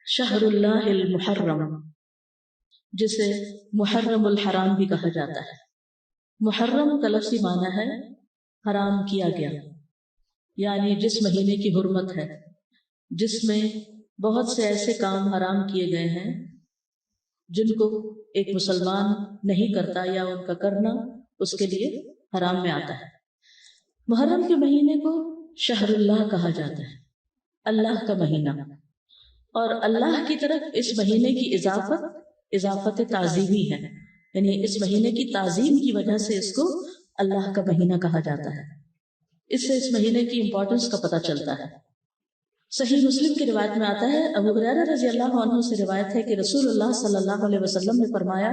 شہر اللہ المحرم، جسے محرم الحرام بھی کہا جاتا ہے۔ محرم کا لفظی معنی ہے حرام کیا گیا، یعنی جس مہینے کی حرمت ہے، جس میں بہت سے ایسے کام حرام کیے گئے ہیں جن کو ایک مسلمان نہیں کرتا یا ان کا کرنا اس کے لیے حرام میں آتا ہے۔ محرم کے مہینے کو شہر اللہ کہا جاتا ہے، اللہ کا مہینہ، اور اللہ کی طرف اس مہینے کی اضافت تعظیمی ہے، یعنی اس مہینے کی تعظیم کی وجہ سے اس کو اللہ کا مہینہ کہا جاتا ہے۔ اس سے اس مہینے کی امپورٹنس کا پتہ چلتا ہے۔ صحیح مسلم کی روایت میں آتا ہے، ابو ہریرہ رضی اللہ عنہ سے روایت ہے کہ رسول اللہ صلی اللہ علیہ وسلم نے فرمایا،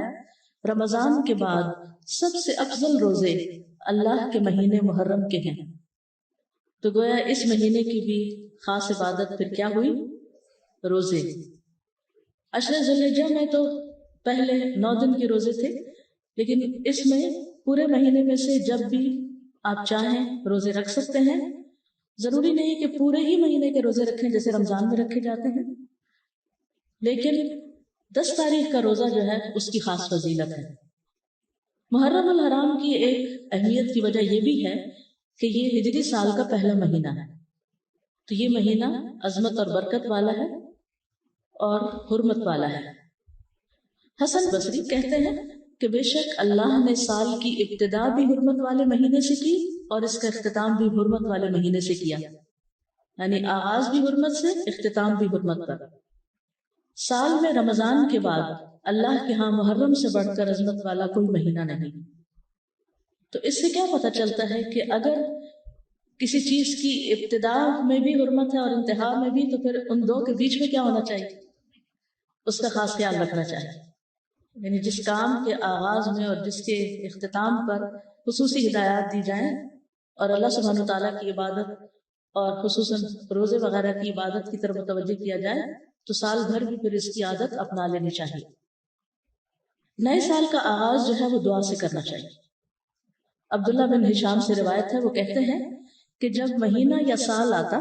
رمضان کے بعد سب سے افضل روزے اللہ کے مہینے محرم کے ہیں۔ تو گویا اس مہینے کی بھی خاص عبادت پھر کیا ہوئی؟ روزے۔ عشر ذی الحجہ میں تو پہلے 9 دن کے روزے تھے، لیکن اس میں پورے مہینے میں سے جب بھی آپ چاہیں روزے رکھ سکتے ہیں۔ ضروری نہیں کہ پورے ہی مہینے کے روزے رکھیں جیسے رمضان میں رکھے جاتے ہیں، لیکن 10 تاریخ کا روزہ جو ہے اس کی خاص فضیلت ہے۔ محرم الحرام کی ایک اہمیت کی وجہ یہ بھی ہے کہ یہ ہجری سال کا پہلا مہینہ ہے، تو یہ مہینہ عظمت اور برکت والا ہے اور حرمت والا ہے۔ حسن بصری کہتے ہیں کہ بے شک اللہ نے سال کی ابتدا بھی حرمت والے مہینے سے کی اور اس کا اختتام بھی حرمت والے مہینے سے کیا، یعنی آغاز بھی حرمت سے، اختتام بھی حرمت پر۔ سال میں رمضان کے بعد اللہ کے ہاں محرم سے بڑھ کر عظمت والا کوئی مہینہ نہیں۔ تو اس سے کیا پتہ چلتا ہے کہ اگر کسی چیز کی ابتدا میں بھی حرمت ہے اور انتہا میں بھی، تو پھر ان دو کے بیچ میں کیا ہونا چاہیے؟ اس کا خاص خیال رکھنا چاہیے، یعنی جس کام کے آغاز میں اور جس کے اختتام پر خصوصی ہدایات دی جائیں اور اللہ سبحانہ تعالیٰ کی عبادت اور خصوصاً روزے وغیرہ کی عبادت کی طرف متوجہ کیا جائے تو سال بھر بھی پھر اس کی عادت اپنا لینی چاہیے۔ نئے سال کا آغاز جو ہے وہ دعا سے کرنا چاہیے۔ عبداللہ بن ہشام سے روایت ہے، وہ کہتے ہیں کہ جب مہینہ یا سال آتا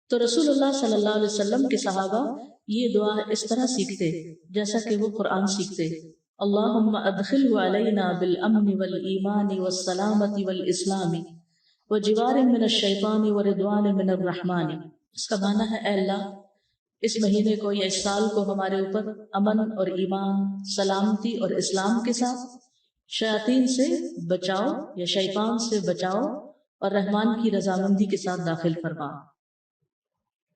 تو رسول اللہ صلی اللہ علیہ وسلم کے صحابہ یہ دعا اس طرح سیکھتے جیسا کہ وہ قرآن سیکھتے، اللہم ادخلہ علینا بالامن والایمان والسلامت والاسلام وجوار من الشیطان ورضوان من الرحمن۔ اس کا معنی ہے، اے اللہ اس مہینے کو یا اس سال کو ہمارے اوپر امن اور ایمان، سلامتی اور اسلام کے ساتھ، شیاطین سے بچاؤ یا شیطان سے بچاؤ اور رحمان کی رضامندی کے ساتھ داخل فرما۔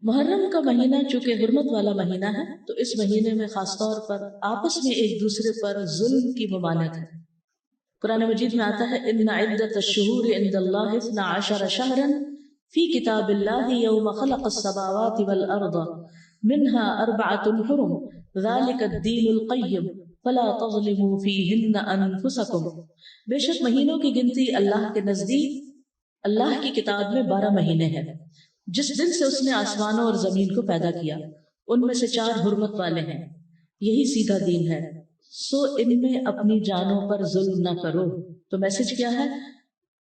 محرم کا مہینہ چونکہ حرمت والا مہینہ ہے تو اس مہینے میں خاص طور پر آپس میں ایک دوسرے پر ظلم کی ممانعت ہے۔ قرآن مجید میں آتا ہے، ان عدۃ الشہور عند اللہ 12 شہرا فی کتاب اللہ یوم خلق السماوات والارض منها 4 حرم ذلک الدین القیم فلا تظلموا فیہن انفسکم۔ بے شک مہینوں کی گنتی اللہ کے نزدیک اللہ کی کتاب میں 12 مہینے ہیں، جس دن سے اس نے آسمانوں اور زمین کو پیدا کیا، ان میں سے 4 حرمت والے ہیں، یہی سیدھا دین ہے، سو ان میں اپنی جانوں پر ظلم نہ کرو۔ تو میسج کیا ہے؟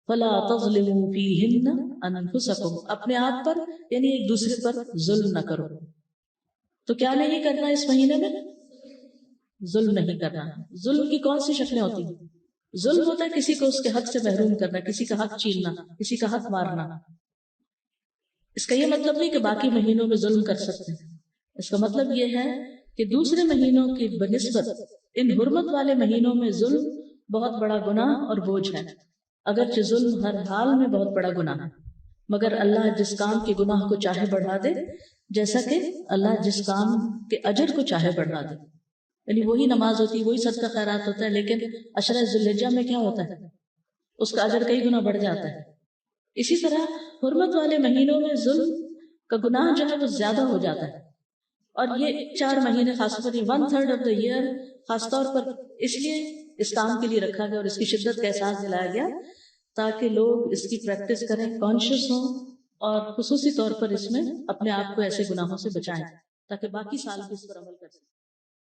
فلا تظلموا فیہن انفسکم، اپنے آپ پر یعنی ایک دوسرے پر ظلم نہ کرو۔ تو کیا نہیں کرنا اس مہینے میں؟ ظلم نہیں کرنا۔ ظلم کی کون سی شکلیں ہوتی ہیں؟ ظلم ہوتا ہے کسی کو اس کے حق سے محروم کرنا، کسی کا حق چھیننا، کسی کا حق مارنا۔ اس کا یہ مطلب نہیں کہ باقی مہینوں میں ظلم کر سکتے ہیں، اس کا مطلب یہ ہے کہ دوسرے مہینوں کی بنسبت ان حرمت والے مہینوں میں ظلم بہت بڑا گناہ اور بوجھ ہے۔ اگرچہ ظلم ہر حال میں بہت بڑا گناہ ہے، مگر اللہ جس کام کے گناہ کو چاہے بڑھا دے، جیسا کہ اللہ جس کام کے اجر کو چاہے بڑھا دے، یعنی وہی نماز ہوتی ہے، وہی صدقہ خیرات ہوتا ہے، لیکن عشرہ ذی الحجہ میں کیا ہوتا ہے؟ اس کا اجر کئی گنا بڑھ جاتا ہے۔ اسی طرح حرمت والے مہینوں میں ظلم کا گناہ جو ہے وہ زیادہ ہو جاتا ہے، اور یہ 4 مہینے خاص طور پر 1/3 آف دا ایئر خاص طور پر اس لیے اس کام کے لیے رکھا گیا اور اس کی شدت کا احساس دلایا گیا تاکہ لوگ اس کی پریکٹس کریں، کانشیس ہوں، اور خصوصی طور پر اس میں اپنے آپ کو ایسے گناہوں سے بچائیں تاکہ باقی سال بھی اس پر عمل کر سکیں۔